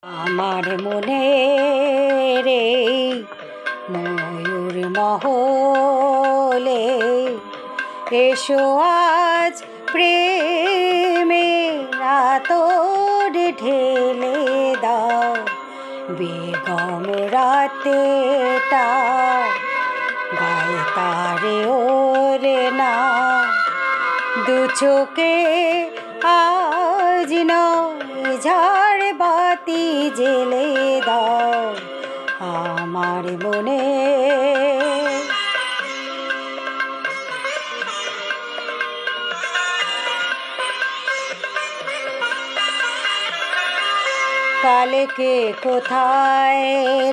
আমার মনে রে ময়ূর মহলে এসো আজ প্রেমের আতর ঢেলে দাও বেগম রাতেটা গায়ে তারে ওরে না দু চোখে আজ নয় ঝাড় বাতি জেলে দাও আমার মনে। কালকে কোথায়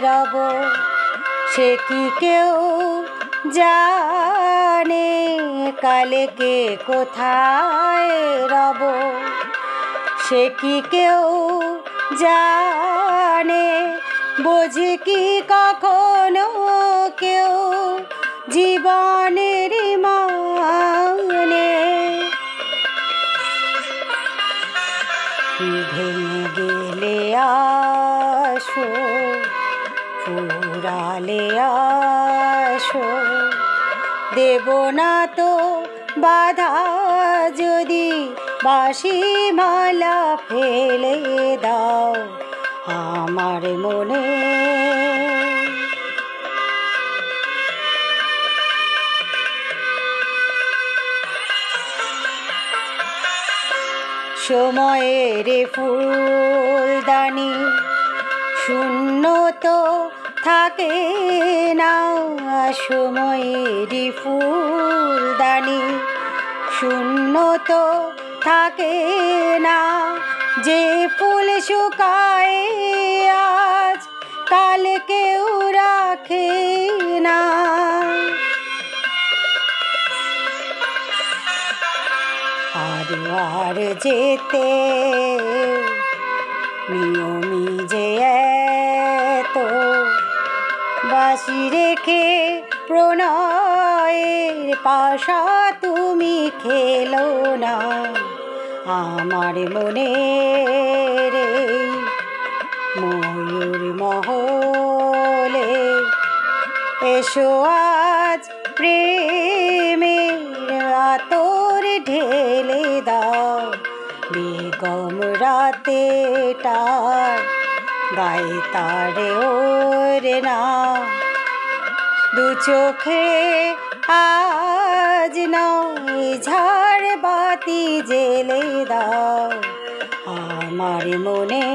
রব সে কি কেউ জানে, কালকে কোথায় রব সে কি কেউ জানে, বোঝে কি কখনো কেউ জীবনের মানে। ভেঙে গেলে আসো ফুরালে আসো, দেব না তো বাধা যদি বাঁশি মালা ফেলে দাও আমার মনে। সময়ের ফুলদানি শূন্য তো থাকে না, সময়ের ফুলদানি শূন্য তো থাকে না, যে ফুল শুকায় আজ কাল কেউ রাখে না। আর যেতে নিয়মি যে এত বাঁশি রেখে প্রণয়ের পাশা তুমি খেলো না আমার মনে রে ময়ূর মহলে এসো আজ প্রেমের আতর ঢেলে দাও বেগম রাতেটার গায়ে তারে ওরে না দু চোখে আজ নয় ঝাড় বাতি জেলে দাও আমার মনে।